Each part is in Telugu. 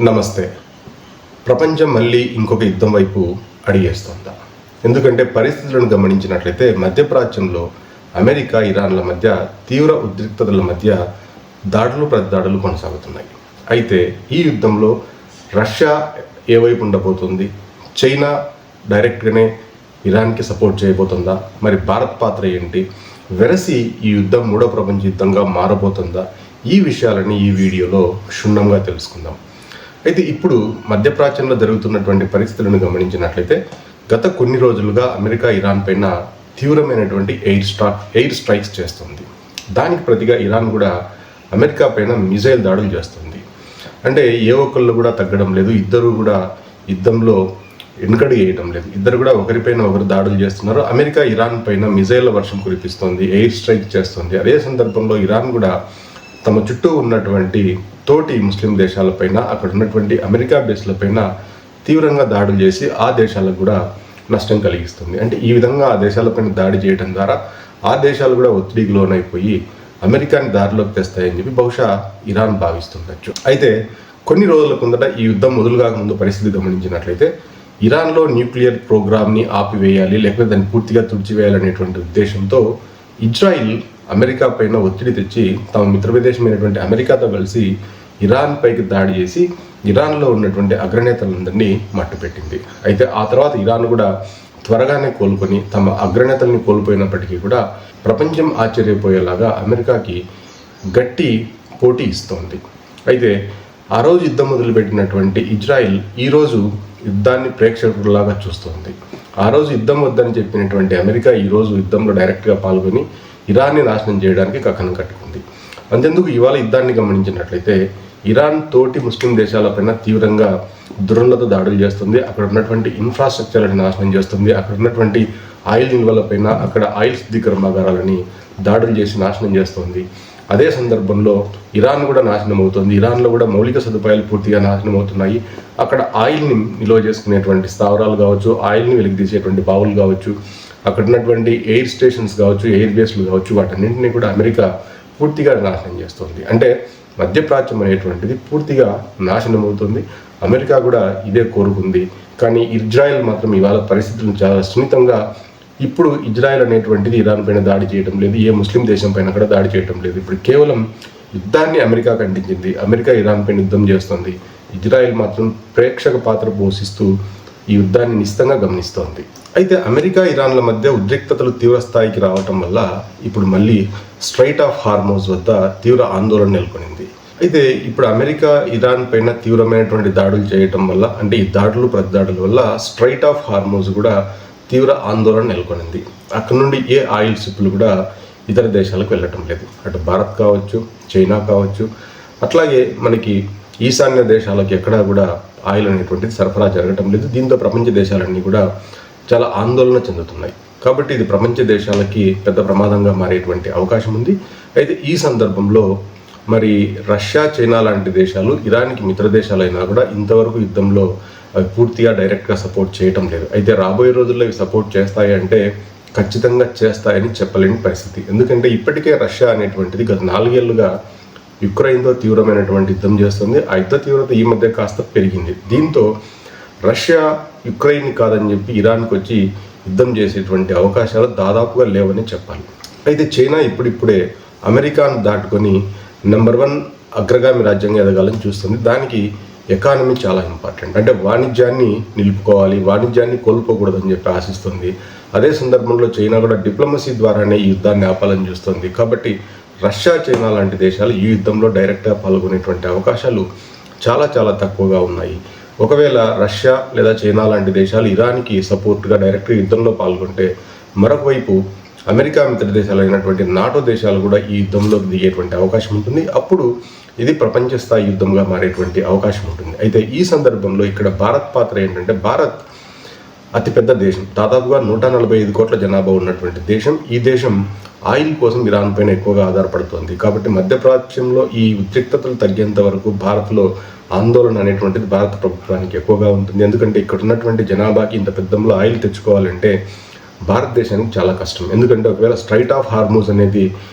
నమస్తే. ప్రపంచం మళ్ళీ ఇంకొక యుద్ధం వైపు అడిగేస్తోందా? ఎందుకంటే పరిస్థితులను గమనించినట్లయితే మధ్యప్రాచ్యంలో అమెరికా, ఇరాన్ల మధ్య తీవ్ర ఉద్రిక్తతల మధ్య దాడులు ప్రతిదాడులు కొనసాగుతున్నాయి. అయితే ఈ యుద్ధంలో రష్యా ఏ వైపు ఉండబోతుంది? చైనా డైరెక్ట్గానే ఇరాన్కి సపోర్ట్ చేయబోతుందా? మరి భారత్ పాత్ర ఏంటి? వెరసి ఈ యుద్ధం మూడో ప్రపంచ యుద్ధంగా మారబోతుందా? ఈ విషయాలని ఈ వీడియోలో క్షుణ్ణంగా తెలుసుకుందాం. అయితే ఇప్పుడు మధ్యప్రాచ్యంలో జరుగుతున్నటువంటి పరిస్థితులను గమనించినట్లయితే గత కొన్ని రోజులుగా అమెరికా ఇరాన్ పైన తీవ్రమైనటువంటి ఎయిర్ స్ట్రైక్స్ చేస్తుంది. దానికి ప్రతిగా ఇరాన్ కూడా అమెరికా పైన మిజైల్ దాడులు చేస్తుంది. అంటే ఏ ఒక్కళ్ళు కూడా తగ్గడం లేదు, ఇద్దరు కూడా యుద్ధంలో వెనుకడి వేయడం లేదు, ఇద్దరు కూడా ఒకరిపైన ఒకరు దాడులు చేస్తున్నారు. అమెరికా ఇరాన్ పైన మిజైళ్ల వర్షం కురిపిస్తుంది, ఎయిర్ స్ట్రైక్ చేస్తుంది. అదే సందర్భంలో ఇరాన్ కూడా తమ చుట్టూ ఉన్నటువంటి తోటి ముస్లిం దేశాలపైన, అక్కడ ఉన్నటువంటి అమెరికా బేస్లపైన తీవ్రంగా దాడులు చేసి ఆ దేశాలకు కూడా నష్టం కలిగిస్తుంది. అంటే ఈ విధంగా ఆ దేశాలపైన దాడి చేయడం ద్వారా ఆ దేశాలు కూడా ఒత్తిడికి లోనైపోయి అమెరికాని దారిలోకి తెస్తాయని చెప్పి బహుశా ఇరాన్ భావిస్తుండొచ్చు. అయితే కొన్ని రోజుల కిందట ఈ యుద్ధం మొదలుగా ముందు పరిస్థితి గమనించినట్లయితే ఇరాన్లో న్యూక్లియర్ ప్రోగ్రామ్ని ఆపివేయాలి, లేకపోతే దాన్ని పూర్తిగా తుడిచివేయాలనేటువంటి ఉద్దేశంతో ఇజ్రాయిల్ అమెరికా పైన ఒత్తిడి తెచ్చి తమ మిత్రప్రదేశమైనటువంటి అమెరికాతో కలిసి ఇరాన్ పైకి దాడి చేసి ఇరాన్లో ఉన్నటువంటి అగ్రనేతలందరినీ మట్టుపెట్టింది. అయితే ఆ తర్వాత ఇరాన్ కూడా త్వరగానే కోలుకొని తమ అగ్రనేతల్ని కోల్పోయినప్పటికీ కూడా ప్రపంచం ఆశ్చర్యపోయేలాగా అమెరికాకి గట్టి పోటీ ఇస్తోంది. అయితే ఆ రోజు యుద్ధం మొదలుపెట్టినటువంటి ఇజ్రాయిల్ ఈరోజు యుద్ధాన్ని ప్రేక్షకులాగా చూస్తోంది. ఆ రోజు యుద్ధం వద్దని చెప్పినటువంటి అమెరికా ఈరోజు యుద్ధంలో డైరెక్ట్గా పాల్గొని ఇరాన్ని నాశనం చేయడానికి కకనం కట్టుకుంది. అంతెందుకు ఇవాళ యుద్ధాన్ని గమనించినట్లయితే ఇరాన్ తోటి ముస్లిం దేశాలపైన తీవ్రంగా దురంలతో దాడులు చేస్తుంది. అక్కడ ఉన్నటువంటి ఇన్ఫ్రాస్ట్రక్చర్ని నాశనం చేస్తుంది. అక్కడ ఉన్నటువంటి ఆయిల్ నిల్వలపైన, అక్కడ ఆయిల్ శుద్ధి కర్మాగారాలని దాడులు చేసి నాశనం చేస్తుంది. అదే సందర్భంలో ఇరాన్ కూడా నాశనం అవుతుంది. ఇరాన్లో కూడా మౌలిక సదుపాయాలు పూర్తిగా నాశనం అవుతున్నాయి. అక్కడ ఆయిల్ని నిల్వ చేసుకునేటువంటి స్థావరాలు కావచ్చు, ఆయిల్ని వెలికితీసేటువంటి బావులు కావచ్చు, అక్కడ ఉన్నటువంటి ఎయిర్ స్టేషన్స్ కావచ్చు, ఎయిర్ బేస్లు కావచ్చు, వాటన్నింటినీ కూడా అమెరికా పూర్తిగా నాశనం చేస్తుంది. అంటే మధ్యప్రాచ్యం అనేటువంటిది పూర్తిగా నాశనం అవుతుంది. అమెరికా కూడా ఇదే కోరుకుంది. కానీ ఇజ్రాయెల్ మాత్రం ఇవాళ పరిస్థితులను చాలా సున్నితంగా, ఇప్పుడు ఇజ్రాయెల్ అనేటువంటిది ఇరాన్ పైన దాడి చేయడం లేదు, ఏ ముస్లిం దేశం పైన కూడా దాడి చేయడం లేదు. ఇప్పుడు కేవలం యుద్ధాన్ని అమెరికా ఖండించింది. అమెరికా ఇరాన్ పైన యుద్ధం చేస్తుంది. ఇజ్రాయెల్ మాత్రం ప్రేక్షక పాత్ర పోషిస్తూ ఈ యుద్ధాన్ని నిశితంగా గమనిస్తోంది. అయితే అమెరికా ఇరాన్ల మధ్య ఉద్రిక్తతలు తీవ్ర స్థాయికి రావటం వల్ల ఇప్పుడు మళ్ళీ స్ట్రైట్ ఆఫ్ హార్మోజ్ వద్ద తీవ్ర ఆందోళన నెలకొనింది. అయితే ఇప్పుడు అమెరికా ఇరాన్ పైన తీవ్రమైనటువంటి దాడులు చేయటం వల్ల, అంటే ఈ దాడులు ప్రతిదాడుల వల్ల స్ట్రైట్ ఆఫ్ హార్మోజ్ కూడా తీవ్ర ఆందోళన నెలకొనింది. అక్కడ నుండి ఏ ఆయిల్ షిప్లు కూడా ఇతర దేశాలకు వెళ్ళటం లేదు. అటు భారత్ కావచ్చు, చైనా కావచ్చు, అట్లాగే మనకి ఈశాన్య దేశాలకు ఎక్కడా కూడా ఆయిల్ అనేటువంటిది సరఫరా జరగటం లేదు. దీంతో ప్రపంచ దేశాలన్నీ కూడా చాలా ఆందోళన చెందుతున్నాయి. కాబట్టి ఇది ప్రపంచ దేశాలకి పెద్ద ప్రమాదంగా మారేటువంటి అవకాశం ఉంది. అయితే ఈ సందర్భంలో మరి రష్యా, చైనా లాంటి దేశాలు ఇరాన్కి మిత్ర దేశాలైనా కూడా ఇంతవరకు యుద్ధంలో అవి పూర్తిగా డైరెక్ట్గా సపోర్ట్ చేయటం లేదు. అయితే రాబోయే రోజుల్లో ఇవి సపోర్ట్ చేస్తాయి అంటే ఖచ్చితంగా చేస్తాయని చెప్పలేని పరిస్థితి. ఎందుకంటే ఇప్పటికే రష్యా అనేటువంటిది గత 4 ఏళ్లుగా యుక్రెయిన్తో తీవ్రమైనటువంటి యుద్ధం చేస్తుంది. ఆ యుద్ధ తీవ్రత ఈ మధ్య కాస్త పెరిగింది. దీంతో రష్యా యుక్రెయిన్ కాదని చెప్పి ఇరాన్కి వచ్చి యుద్ధం చేసేటువంటి అవకాశాలు దాదాపుగా లేవని చెప్పాలి. అయితే చైనా ఇప్పుడిప్పుడే అమెరికాను దాటుకొని నెంబర్ 1 అగ్రగామి రాజ్యంగా ఎదగాలని చూస్తుంది. దానికి ఎకానమీ చాలా ఇంపార్టెంట్. అంటే వాణిజ్యాన్ని నిలుపుకోవాలి, వాణిజ్యాన్ని కోల్పోకూడదని చెప్పి ఆశిస్తుంది. అదే సందర్భంలో చైనా కూడా డిప్లొమసీ ద్వారానే ఈ యుద్ధాన్ని ఆపాలని చూస్తుంది. కాబట్టి రష్యా, చైనా లాంటి దేశాలు ఈ యుద్ధంలో డైరెక్ట్గా పాల్గొనేటువంటి అవకాశాలు చాలా చాలా తక్కువగా ఉన్నాయి. ఒకవేళ రష్యా లేదా చైనా లాంటి దేశాలు ఇరాన్కి సపోర్ట్గా డైరెక్ట్గా యుద్ధంలో పాల్గొంటే, మరొక వైపు అమెరికా మిత్ర దేశాలు అయినటువంటి నాటో దేశాలు కూడా ఈ యుద్ధంలోకి దిగేటువంటి అవకాశం ఉంటుంది. అప్పుడు ఇది ప్రపంచ స్థాయి యుద్ధంగా మారేటువంటి అవకాశం ఉంటుంది. అయితే ఈ సందర్భంలో ఇక్కడ భారత్ పాత్ర ఏంటంటే, భారత్ అతిపెద్ద దేశం, దాదాపుగా 145 కోట్ల జనాభా ఉన్నటువంటి దేశం. ఈ దేశం ఆయిల్ కోసం ఇరాన్ పైన ఎక్కువగా ఆధారపడుతుంది. కాబట్టి మధ్యప్రాచ్యంలో ఈ ఉద్రిక్తతలు తగ్గేంత వరకు భారత్లో ఆందోళన అనేటువంటిది భారత ప్రభుత్వానికి ఎక్కువగా ఉంటుంది. ఎందుకంటే ఇక్కడ ఉన్నటువంటి జనాభాకి ఇంత పెద్దంలో ఆయిల్ తెచ్చుకోవాలంటే భారతదేశానికి చాలా కష్టం. ఎందుకంటే ఒకవేళ స్ట్రైట్ ఆఫ్ హార్మోజ్ అనేది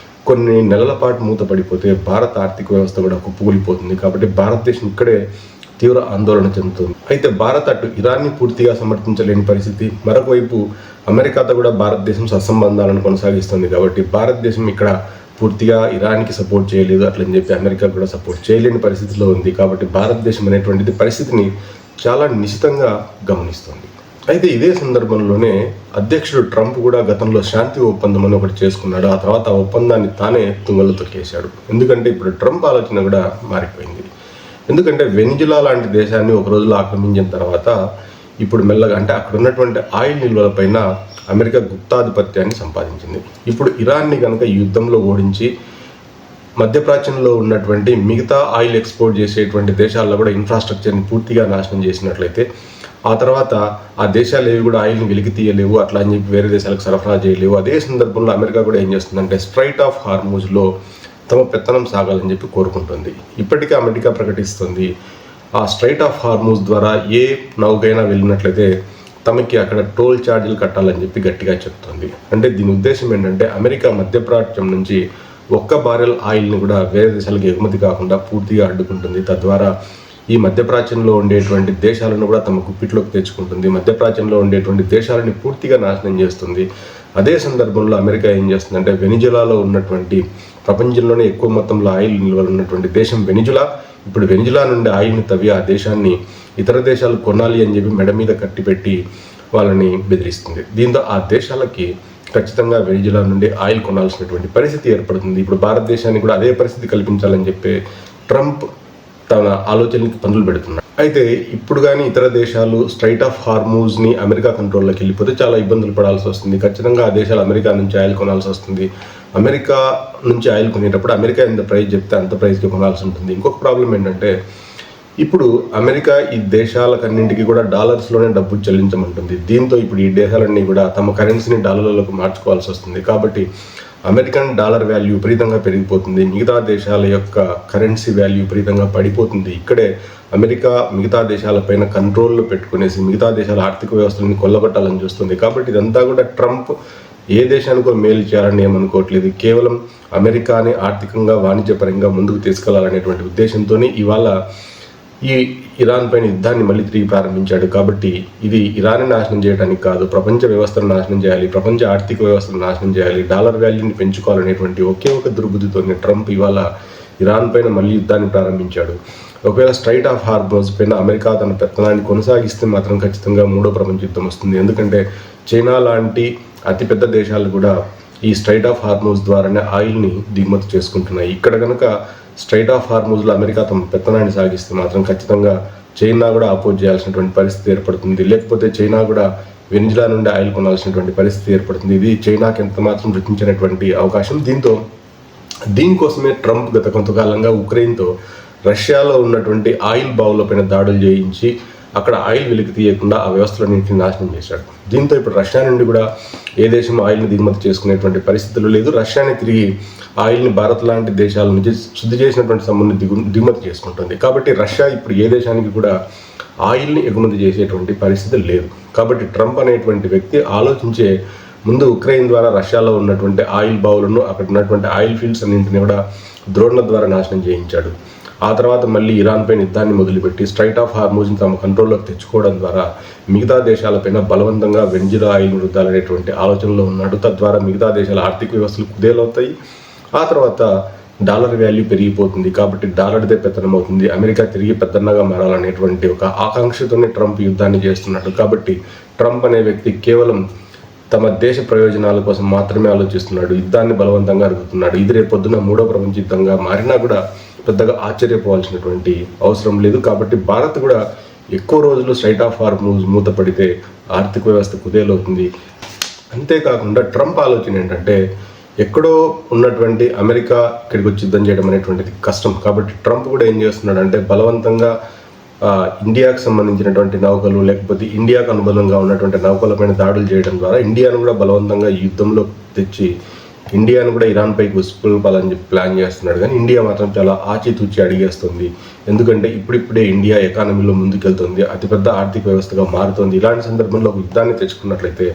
కొన్ని నెలల పాటు మూతపడిపోతే భారత ఆర్థిక వ్యవస్థ కూడా కుప్పకూలిపోతుంది. కాబట్టి భారతదేశం ఇక్కడే తీవ్ర ఆందోళన చెందుతుంది. అయితే భారత్ అటు ఇరాన్ని పూర్తిగా సమర్థించలేని పరిస్థితి, మరొక వైపు అమెరికాతో కూడా భారతదేశం సత్సంబంధాలను కొనసాగిస్తుంది. కాబట్టి భారతదేశం ఇక్కడ పూర్తిగా ఇరాన్కి సపోర్ట్ చేయలేదు అట్లని చెప్పి అమెరికా కూడా సపోర్ట్ చేయలేని పరిస్థితిలో ఉంది. కాబట్టి భారతదేశం అనేటువంటిది పరిస్థితిని చాలా నిశితంగా గమనిస్తుంది. అయితే ఇదే సందర్భంలోనే అధ్యక్షుడు ట్రంప్ కూడా గతంలో శాంతి ఒప్పందం అని ఒకటి చేసుకున్నాడు. ఆ తర్వాత ఆ ఒప్పందాన్ని తానే తుంగలో తొక్కేశాడు. ఎందుకంటే ఇప్పుడు ట్రంప్ ఆలోచన కూడా మారిపోయింది. ఎందుకంటే వెనిజులా లాంటి దేశాన్ని ఒక రోజులో ఆక్రమించిన తర్వాత ఇప్పుడు మెల్లగా అంటే అక్కడ ఉన్నటువంటి ఆయిల్ నిల్వలపైన అమెరికా గుప్తాధిపత్యాన్ని సంపాదించింది. ఇప్పుడు ఇరాన్ని కనుక ఈ యుద్ధంలో ఓడించి మధ్యప్రాచ్యంలో ఉన్నటువంటి మిగతా ఆయిల్ ఎక్స్పోర్ట్ చేసేటువంటి దేశాల్లో కూడా ఇన్ఫ్రాస్ట్రక్చర్ని పూర్తిగా నాశనం చేసినట్లయితే ఆ తర్వాత ఆ దేశాలు ఏవి కూడా ఆయిల్ని వెలికి తీయలేవు, అట్లా అని చెప్పి వేరే దేశాలకు సరఫరా చేయలేవు. అదే సందర్భంలో అమెరికా కూడా ఏం చేస్తుందంటే స్ట్రైట్ ఆఫ్ హార్మూజ్లో తమ పెత్తనం సాగాలని చెప్పి కోరుకుంటుంది. ఇప్పటికే అమెరికా ప్రకటిస్తుంది ఆ స్ట్రైట్ ఆఫ్ హార్మూజ్ ద్వారా ఏ నౌకైనా వెళ్ళినట్లయితే తమకి అక్కడ టోల్ ఛార్జీలు కట్టాలని చెప్పి గట్టిగా చెప్తుంది. అంటే దీని ఉద్దేశం ఏంటంటే అమెరికా మధ్యప్రాచ్యం నుంచి ఒక్క బారెల్ ఆయిల్ని కూడా వేరే దేశాలకు ఎగుమతి కాకుండా పూర్తిగా అడ్డుకుంటుంది. తద్వారా ఈ మధ్యప్రాచ్యంలో ఉండేటువంటి దేశాలను కూడా తమ గుప్పిట్లోకి తెచ్చుకుంటుంది. మధ్యప్రాచ్యంలో ఉండేటువంటి దేశాలని పూర్తిగా నాశనం చేస్తుంది. అదే సందర్భంలో అమెరికా ఏం చేస్తుందంటే వెనిజులాలో ఉన్నటువంటి ప్రపంచంలోనే ఎక్కువ మొత్తంలో ఆయిల్ నిల్వలు ఉన్నటువంటి దేశం వెనిజులా. ఇప్పుడు వెనిజులా నుండి ఆయిల్ని తవ్వి ఆ దేశాన్ని ఇతర దేశాలు కొనాలి అని చెప్పి మెడ మీద కట్టిపెట్టి వాళ్ళని బెదిరిస్తుంది. దీంతో ఆ దేశాలకి ఖచ్చితంగా వెనిజులా నుండి ఆయిల్ కొనాల్సినటువంటి పరిస్థితి ఏర్పడుతుంది. ఇప్పుడు భారతదేశానికి కూడా అదే పరిస్థితి కల్పించాలని చెప్పి ట్రంప్ తన ఆలోచనకి పనులు పెడుతున్నాడు. అయితే ఇప్పుడు కానీ ఇతర దేశాలు స్ట్రైట్ ఆఫ్ హార్మూజ్ని అమెరికా కంట్రోల్లోకి వెళ్ళిపోతే చాలా ఇబ్బందులు పడాల్సి వస్తుంది. ఖచ్చితంగా ఆ దేశాలు అమెరికా నుంచి ఆయిల్ కొనాల్సి వస్తుంది. అమెరికా నుంచి ఆయిల్ కొనేటప్పుడు అమెరికా ఎంత ప్రైస్ చెప్తే అంత ప్రైస్కి కొనాల్సి ఉంటుంది. ఇంకొక ప్రాబ్లం ఏంటంటే ఇప్పుడు అమెరికా ఈ దేశాలకన్నింటికి కూడా డాలర్స్లోనే డబ్బు చెల్లించమంటుంది. దీంతో ఇప్పుడు ఈ దేశాలన్నీ కూడా తమ కరెన్సీని డాలర్లలోకి మార్చుకోవాల్సి వస్తుంది. కాబట్టి అమెరికన్ డాలర్ వాల్యూ విపరీతంగా పెరిగిపోతుంది. మిగతా దేశాల యొక్క కరెన్సీ వాల్యూ విపరీతంగా పడిపోతుంది. ఇక్కడే అమెరికా మిగతా దేశాలపైన కంట్రోల్లో పెట్టుకునేసి మిగతా దేశాల ఆర్థిక వ్యవస్థలను కొల్లగొట్టాలని చూస్తుంది. కాబట్టి ఇదంతా కూడా ట్రంప్ ఏ దేశానికో మేలు చేయాలని ఏమనుకోవట్లేదు. కేవలం అమెరికాని ఆర్థికంగా వాణిజ్యపరంగా ముందుకు తీసుకెళ్లాలనేటువంటి ఉద్దేశంతోనే ఇవాళ ఈ ఇరాన్ పైన యుద్ధాన్ని మళ్ళీ తిరిగి ప్రారంభించాడు. కాబట్టి ఇది ఇరాన్ని నాశనం చేయడానికి కాదు, ప్రపంచ వ్యవస్థను నాశనం చేయాలి, ప్రపంచ ఆర్థిక వ్యవస్థను నాశనం చేయాలి, డాలర్ వాల్యూని పెంచుకోవాలనేటువంటి ఒకే ఒక దుర్బుద్ధితోనే ట్రంప్ ఇవాళ ఇరాన్ పైన మళ్ళీ యుద్ధాన్ని ప్రారంభించాడు. ఒకవేళ స్ట్రైట్ ఆఫ్ హార్మూజ్ పైన అమెరికా తన పెత్తనాన్ని కొనసాగిస్తే మాత్రం ఖచ్చితంగా మూడో ప్రపంచ యుద్ధం వస్తుంది. ఎందుకంటే చైనా లాంటి అతిపెద్ద దేశాలు కూడా ఈ స్ట్రైట్ ఆఫ్ హార్మూజ్ ద్వారానే ఆయిల్ని దిగుమతి చేసుకుంటున్నాయి. ఇక్కడ కనుక స్ట్రైట్ ఆఫ్ హార్మూజ్లో అమెరికా తమ పెత్తనాన్ని సాగిస్తే మాత్రం ఖచ్చితంగా చైనా కూడా అపోజ్ చేయాల్సినటువంటి పరిస్థితి ఏర్పడుతుంది. లేకపోతే చైనా కూడా వెనిజులా నుండి ఆయిల్ కొనాల్సినటువంటి పరిస్థితి ఏర్పడుతుంది. ఇది చైనాకి ఎంత మాత్రం రుచించినటువంటి అవకాశం. దీనికోసమే ట్రంప్ గత కొంతకాలంగా ఉక్రెయిన్తో రష్యాలో ఉన్నటువంటి ఆయిల్ బావులపైన దాడులు చేయించి అక్కడ ఆయిల్ వెలికి తీయకుండా ఆ వ్యవస్థలన్నింటినీ నాశనం చేశాడు. దీంతో ఇప్పుడు రష్యా నుండి కూడా ఏ దేశం ఆయిల్ని దిగుమతి చేసుకునేటువంటి పరిస్థితులు లేదు. రష్యాని తిరిగి ఆయిల్ని భారత్ లాంటి దేశాల నుంచి శుద్ధి చేసినటువంటి సొమ్ముని దిగుమతి చేసుకుంటుంది. కాబట్టి రష్యా ఇప్పుడు ఏ దేశానికి కూడా ఆయిల్ని ఎగుమతి చేసేటువంటి పరిస్థితి లేదు. కాబట్టి ట్రంప్ అనేటువంటి వ్యక్తి ఆలోచించే ముందు ఉక్రెయిన్ ద్వారా రష్యాలో ఉన్నటువంటి ఆయిల్ బావులను అక్కడ ఉన్నటువంటి ఆయిల్ ఫీల్డ్స్ అన్నింటినీ కూడా డ్రోన్ల ద్వారా నాశనం చేయించాడు. ఆ తర్వాత మళ్ళీ ఇరాన్ పైన యుద్ధాన్ని మొదలుపెట్టి స్ట్రైట్ ఆఫ్ హార్మూజ్ని తమ కంట్రోల్లోకి తెచ్చుకోవడం ద్వారా మిగతా దేశాలపైన బలవంతంగా వెనిజులా ఆయిల్ వృద్ధాలనేటువంటి ఆలోచనలో ఉన్నాడు. తద్వారా మిగతా దేశాల ఆర్థిక వ్యవస్థలు కుదేలవుతాయి. ఆ తర్వాత డాలర్ వాల్యూ పెరిగిపోతుంది. కాబట్టి డాలర్దే పెత్తనం అవుతుంది. అమెరికా తిరిగి పెద్దన్నగా మారాలనేటువంటి ఒక ఆకాంక్షతోనే ట్రంప్ యుద్ధాన్ని చేస్తున్నాడు. కాబట్టి ట్రంప్ అనే వ్యక్తి కేవలం తమ దేశ ప్రయోజనాల కోసం మాత్రమే ఆలోచిస్తున్నాడు. యుద్ధాన్ని బలవంతంగా అడుగుతున్నాడు. ఇది రేపొద్దున మూడో ప్రపంచ యుద్ధంగా మారినా కూడా పెద్దగా ఆశ్చర్యపోవాల్సినటువంటి అవసరం లేదు. కాబట్టి భారత్ కూడా ఎక్కువ రోజులు స్ట్రైట్ ఆఫ్ హార్మూజ్ మూతపడితే ఆర్థిక వ్యవస్థ కుదేలవుతుంది. అంతేకాకుండా ట్రంప్ ఆలోచన ఏంటంటే ఎక్కడో ఉన్నటువంటి అమెరికా ఇక్కడికి వచ్చి యుద్ధం చేయడం అనేటువంటిది కష్టం. కాబట్టి ట్రంప్ కూడా ఏం చేస్తున్నాడంటే బలవంతంగా ఇండియాకు సంబంధించినటువంటి నౌకలు లేకపోతే ఇండియాకు అనుబంధంగా ఉన్నటువంటి నౌకలపైన దాడులు చేయడం ద్వారా ఇండియాను కూడా బలవంతంగా యుద్ధంలో తెచ్చి ఇండియాను కూడా ఇరాన్పై గుసిపల్పాలని చెప్పి ప్లాన్ చేస్తున్నాడు. కానీ ఇండియా మాత్రం చాలా ఆచితూచి అడిగేస్తుంది. ఎందుకంటే ఇప్పుడిప్పుడే ఇండియా ఎకానమీలో ముందుకెళ్తుంది, అతిపెద్ద ఆర్థిక వ్యవస్థగా మారుతుంది. ఇలాంటి సందర్భంలో ఒక యుద్ధాన్ని తెచ్చుకున్నట్లయితే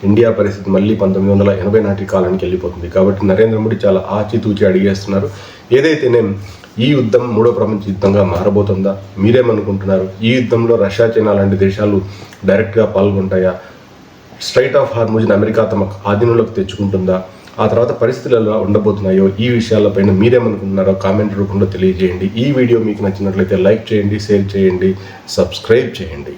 ఇండియా పరిస్థితి మళ్ళీ 1980 నాటి కాలానికి వెళ్ళిపోతుంది. కాబట్టి నరేంద్ర మోడీ చాలా ఆచితూచి అడిగేస్తున్నారు. ఏదైతేనే ఈ యుద్ధం మూడో ప్రపంచ యుద్ధంగా మారబోతుందా? మీరేమనుకుంటున్నారు? ఈ యుద్ధంలో రష్యా, చైనా లాంటి దేశాలు డైరెక్ట్గా పాల్గొంటాయా? స్ట్రైట్ ఆఫ్ హార్ముజ్ని అమెరికా తమ ఆధీనంలోకి తెచ్చుకుంటుందా? ఆ తర్వాత పరిస్థితులు ఎలా ఉండబోతున్నాయో ఈ విషయాలపైన మీరేమనుకుంటున్నారో కామెంట్ రూపంలో తెలియజేయండి. ఈ వీడియో మీకు నచ్చినట్లయితే లైక్ చేయండి, షేర్ చేయండి, సబ్స్క్రైబ్ చేయండి.